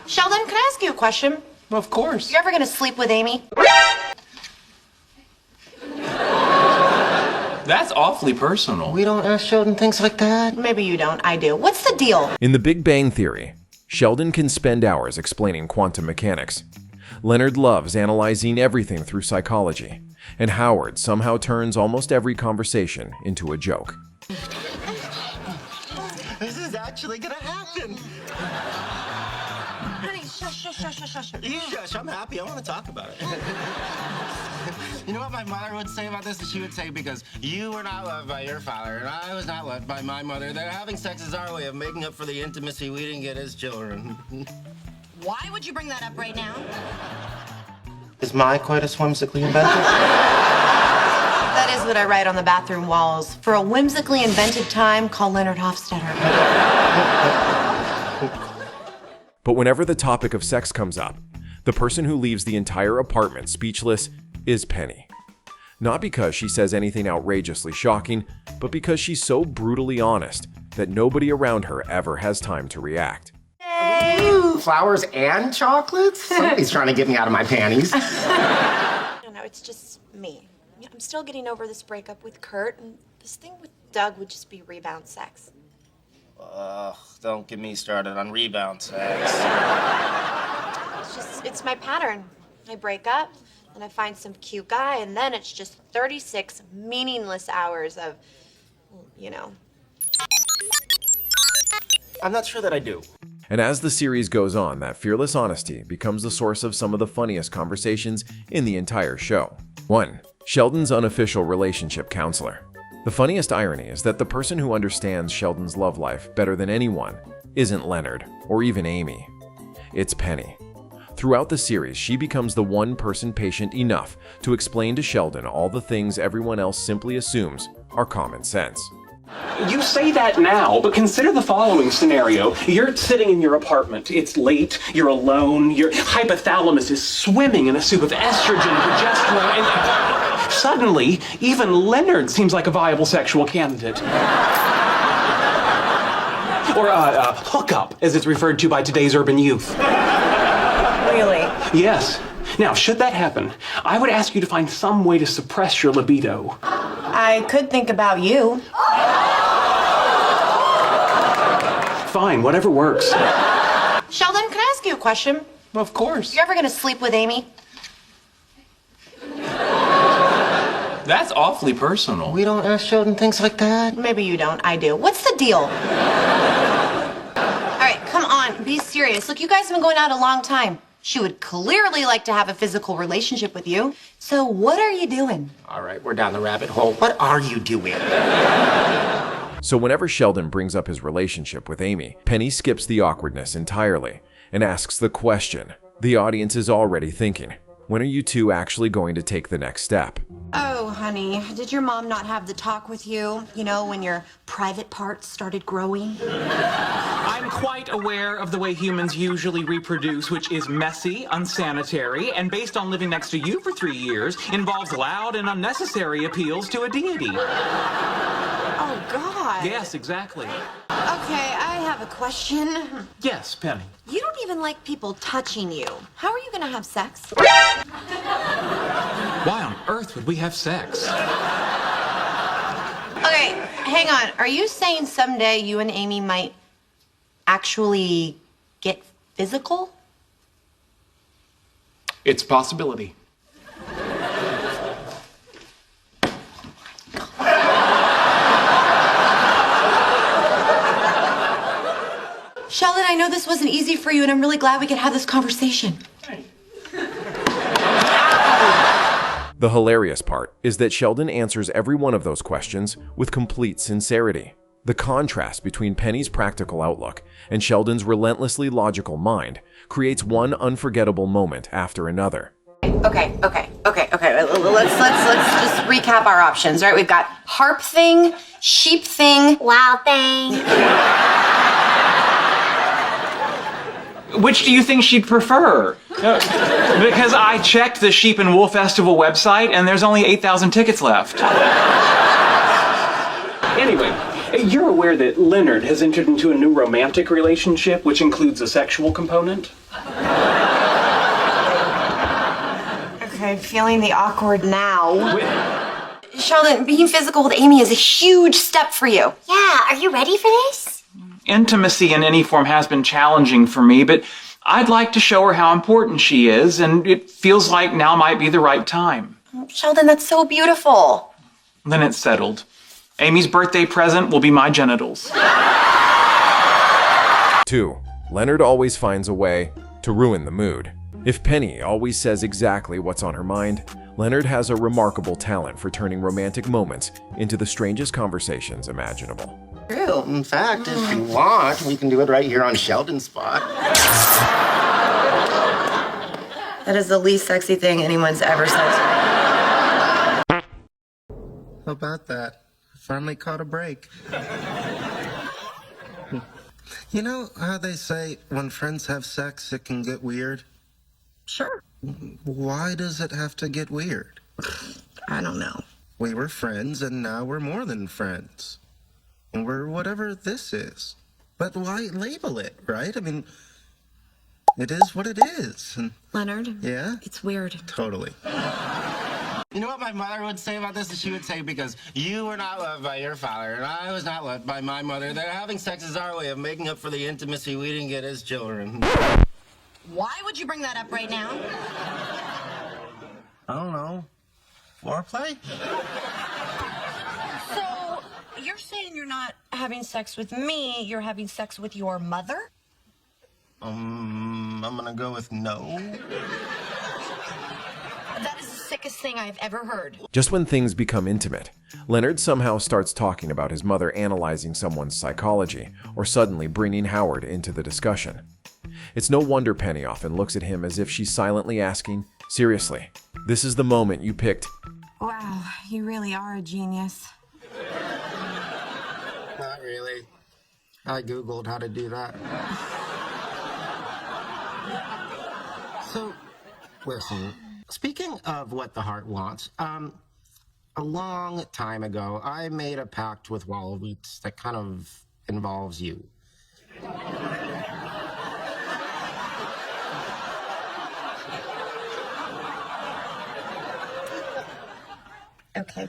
Sheldon, can I ask you a question? Of course. You ever gonna sleep with Amy? That's awfully personal. We don't ask Sheldon things like that. Maybe you don't, I do. What's the deal? In The Big Bang Theory, Sheldon can spend hours explaining quantum mechanics. Leonard loves analyzing everything through psychology, and Howard somehow turns almost every conversation into a joke. This is actually gonna happen. Honey, shush. You shush, I'm happy. I want to talk about it. You know what my mother would say about this? She would say, because you were not loved by your father, and I was not loved by my mother, that having sex is our way of making up for the intimacy we didn't get as children. Why would you bring that up right now? Is my coitus whimsically invented? That is what I write on the bathroom walls. For a whimsically invented time, call Leonard Hofstadter. But whenever the topic of sex comes up, the person who leaves the entire apartment speechless is Penny. Not because she says anything outrageously shocking, but because she's so brutally honest that nobody around her ever has time to react. Ooh, flowers and chocolates? Somebody's trying to get me out of my panties. No, it's just me. I'm still getting over this breakup with Kurt, and this thing with Doug would just be rebound sex. Ugh, don't get me started on rebound sex. It's my pattern. I break up, and I find some cute guy, and then it's just 36 meaningless hours of, you know. I'm not sure that I do. And as the series goes on, that fearless honesty becomes the source of some of the funniest conversations in the entire show. 1. Sheldon's unofficial relationship counselor. The funniest irony is that the person who understands Sheldon's love life better than anyone isn't Leonard or even Amy. It's Penny. Throughout the series, she becomes the one person patient enough to explain to Sheldon all the things everyone else simply assumes are common sense. You say that now, but consider the following scenario. You're sitting in your apartment. It's late. You're alone. Your hypothalamus is swimming in a soup of estrogen, progesterone, and suddenly, even Leonard seems like a viable sexual candidate. Or a hookup, as it's referred to by today's urban youth. Really? Yes. Now, should that happen, I would ask you to find some way to suppress your libido. I could think about you. Fine, whatever works. Sheldon, can I ask you a question? Of course. You ever gonna sleep with Amy? That's awfully personal. We don't ask Sheldon things like that. Maybe you don't, I do. What's the deal? All right, come on, be serious. Look, you guys have been going out a long time. She would clearly like to have a physical relationship with you. So what are you doing? All right, we're down the rabbit hole. What are you doing? So whenever Sheldon brings up his relationship with Amy, Penny skips the awkwardness entirely and asks the question the audience is already thinking. When are you two actually going to take the next step? Oh, honey, did your mom not have the talk with you? You know, when your private parts started growing? I'm quite aware of the way humans usually reproduce, which is messy, unsanitary, and based on living next to you for 3 years, involves loud and unnecessary appeals to a deity. Oh, God. Yes, exactly. Okay, I have a question. Yes, Penny. You don't even like people touching you. How are you gonna have sex? Why on earth would we have sex? Okay, hang on. Are you saying someday you and Amy might actually get physical? It's a possibility. Sheldon, I know this wasn't easy for you, and I'm really glad we could have this conversation. The hilarious part is that Sheldon answers every one of those questions with complete sincerity. The contrast between Penny's practical outlook and Sheldon's relentlessly logical mind creates one unforgettable moment after another. Okay. Let's just recap our options, right? We've got harp thing, sheep thing, Wow thing. Which do you think she'd prefer? Because I checked the Sheep and Wool Festival website and there's only 8,000 tickets left. Anyway, you're aware aware that Leonard has entered into a new romantic relationship, which includes a sexual component? Okay, I'm feeling the awkward now. Sheldon, being physical with Amy is a huge step for you. Yeah, are you ready for this? Intimacy in any form has been challenging for me, but I'd like to show her how important she is, and it feels like now might be the right time. Sheldon, that's so beautiful. Then it's settled. Amy's birthday present will be my genitals. 2. Leonard always finds a way to ruin the mood. If Penny always says exactly what's on her mind, Leonard has a remarkable talent for turning romantic moments into the strangest conversations imaginable. True. In fact, if you want, we can do it right here on Sheldon's spot. That is the least sexy thing anyone's ever said to me. How about that? Finally caught a break. You know how they say when friends have sex, it can get weird? Sure. Why does it have to get weird? I don't know. We were friends, and now we're more than friends. And we're whatever this is. But why label it, right? I mean, it is what it is. And Leonard? yeah? It's weird. Totally. You know what my mother would say about this? She would say, because you were not loved by your father, and I was not loved by my mother, that having sex is our way of making up for the intimacy we didn't get as children. Why would you bring that up right now? I don't know. Foreplay? So, you're saying you're not having sex with me, you're having sex with your mother? I'm gonna go with no. That is the sickest thing I've ever heard. Just when things become intimate, Leonard somehow starts talking about his mother analyzing someone's psychology or suddenly bringing Howard into the discussion. It's no wonder Penny often looks at him as if she's silently asking, seriously, this is the moment you picked. Wow, you really are a genius. Not really. I Googled how to do that. So, listen, speaking of what the heart wants, a long time ago, I made a pact with Wallowitz that kind of involves you. Okay.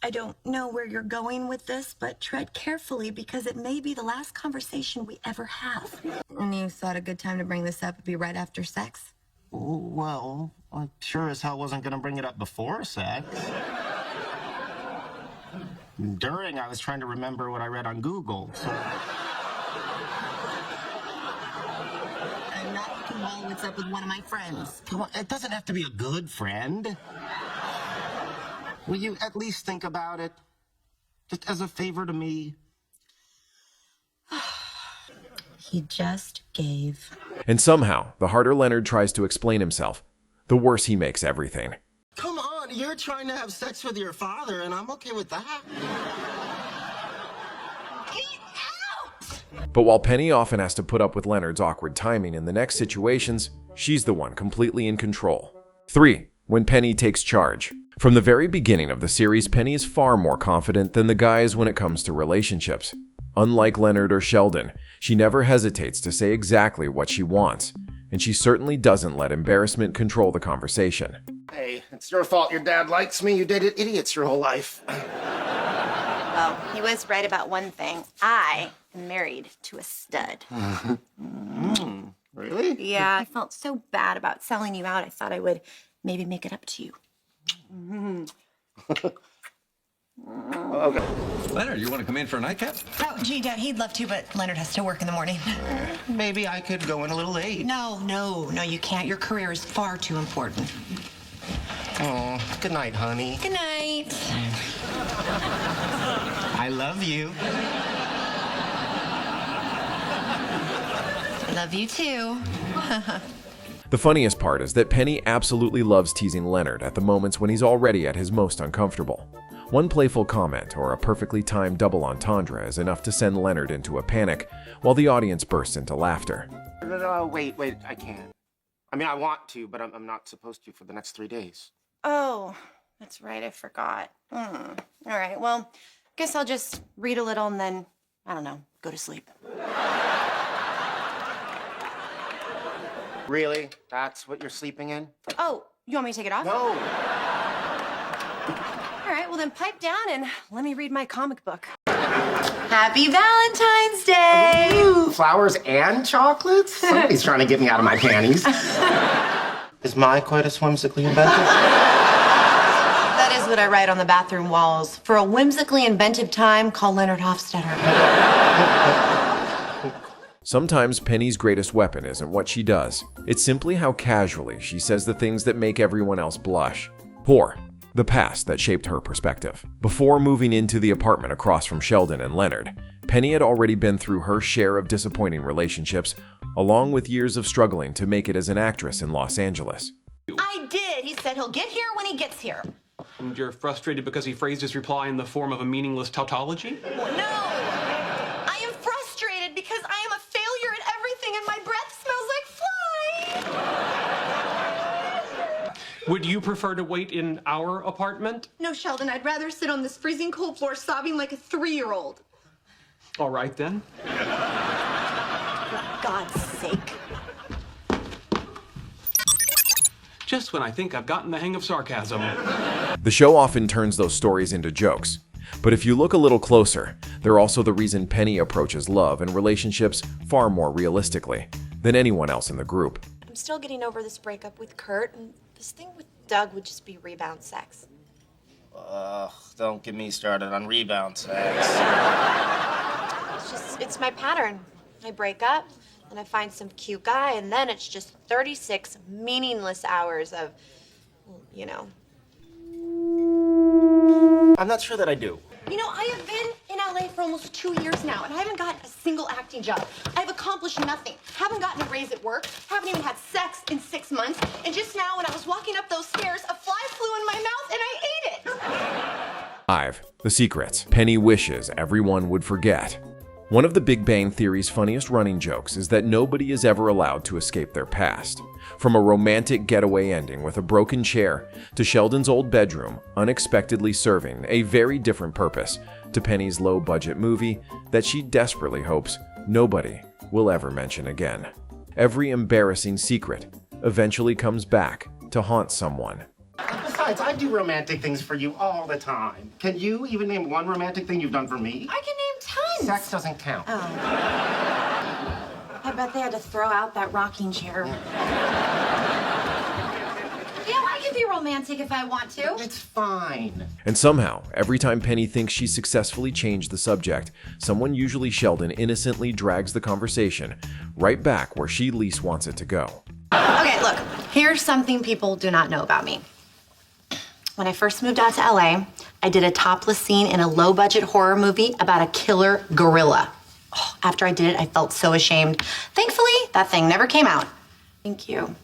I don't know where you're going with this, but tread carefully because it may be the last conversation we ever have. And you thought a good time to bring this up would be right after sex? Well, I sure as hell wasn't gonna bring it up before sex. During, I was trying to remember what I read on Google. So. I'm not looking Wallowitz up with one of my friends. Come on, it doesn't have to be a good friend. Will you at least think about it? Just as a favor to me? He just gave. And somehow, the harder Leonard tries to explain himself, the worse he makes everything. Come on, you're trying to have sex with your father, and I'm okay with that. But while Penny often has to put up with Leonard's awkward timing in the next situations, she's the one completely in control. 3. When Penny takes charge. From the very beginning of the series, Penny is far more confident than the guys when it comes to relationships. Unlike Leonard or Sheldon, she never hesitates to say exactly what she wants, and she certainly doesn't let embarrassment control the conversation. Hey, it's your fault your dad likes me. You dated idiots your whole life. Well, he was right about one thing. I am married to a stud. Really? Yeah, I felt so bad about selling you out. I thought I would maybe make it up to you. Okay. Leonard, you want to come in for a nightcap? Oh, gee, Dad, he'd love to, but Leonard has to work in the morning. Maybe I could go in a little late. No, you can't. Your career is far too important. Oh, good night, honey. Good night. I love you. I love you too. The funniest part is that Penny absolutely loves teasing Leonard at the moments when he's already at his most uncomfortable. One playful comment or a perfectly timed double entendre is enough to send Leonard into a panic, while the audience bursts into laughter. No, wait, I can't. I mean, I want to, but I'm not supposed to for the next 3 days. Oh, that's right. I forgot. All right. Well, guess I'll just read a little and then I don't know, go to sleep. Really? That's what you're sleeping in? Oh, you want me to take it off? No. All right, well then pipe down and let me read my comic book. Happy Valentine's Day! Ooh, flowers and chocolates? Somebody's trying to get me out of my panties. Is my coitus whimsically inventive? That is what I write on the bathroom walls. For a whimsically inventive time, call Leonard Hofstadter. Sometimes Penny's greatest weapon isn't what she does. It's simply how casually she says the things that make everyone else blush. Poor. The past that shaped her perspective. Before moving into the apartment across from Sheldon and Leonard, Penny had already been through her share of disappointing relationships, along with years of struggling to make it as an actress in Los Angeles. I did. He said he'll get here when he gets here. And you're frustrated because he phrased his reply in the form of a meaningless tautology? No! I am frustrated because I am a failure at everything and my breath smells like flies! Would you prefer to wait in our apartment? No, Sheldon, I'd rather sit on this freezing cold floor sobbing like a 3-year-old. All right, then. For God's sake. Just when I think I've gotten the hang of sarcasm. The show often turns those stories into jokes. But if you look a little closer, they're also the reason Penny approaches love and relationships far more realistically than anyone else in the group. I'm still getting over this breakup with Kurt, and this thing with Doug would just be rebound sex. Ugh, don't get me started on rebound sex. It's my pattern. I break up, and I find some cute guy, and then it's just 36 meaningless hours of, you know. I'm not sure that I do. You know, I have been in LA for almost 2 years now, and I haven't gotten a single acting job. I've accomplished nothing. Haven't gotten a raise at work. Haven't even had sex in 6 months. And just now, when I was walking up those stairs, a fly flew in my mouth, and I ate it. 5. The secrets Penny wishes everyone would forget. One of the Big Bang Theory's funniest running jokes is that nobody is ever allowed to escape their past. From a romantic getaway ending with a broken chair to Sheldon's old bedroom unexpectedly serving a very different purpose to Penny's low-budget movie that she desperately hopes nobody will ever mention again. Every embarrassing secret eventually comes back to haunt someone. Besides, I do romantic things for you all the time. Can you even name one romantic thing you've done for me? I can name tons. Sex doesn't count. Oh. I bet they had to throw out that rocking chair. Yeah, I can be romantic if I want to. It's fine. And somehow, every time Penny thinks she's successfully changed the subject, someone, usually Sheldon, innocently drags the conversation right back where she least wants it to go. Okay, look, here's something people do not know about me. When I first moved out to LA, I did a topless scene in a low-budget horror movie about a killer gorilla. Oh, after I did it, I felt so ashamed. Thankfully, that thing never came out. Thank you.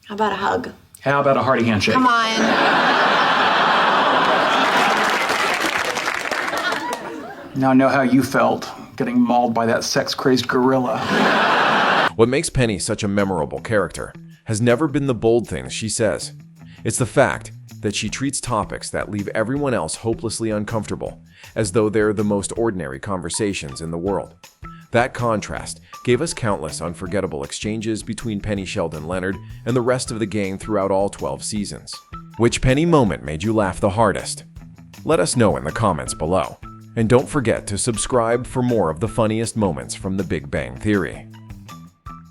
How about a hug? How about a hearty handshake? Come on. Now I know how you felt, getting mauled by that sex-crazed gorilla. What makes Penny such a memorable character has never been the bold things she says. It's the fact that she treats topics that leave everyone else hopelessly uncomfortable as though they're the most ordinary conversations in the world. That contrast gave us countless unforgettable exchanges between Penny, Sheldon, Leonard, and the rest of the gang throughout all 12 seasons. Which Penny moment made you laugh the hardest? Let us know in the comments below. And don't forget to subscribe for more of the funniest moments from the Big Bang Theory.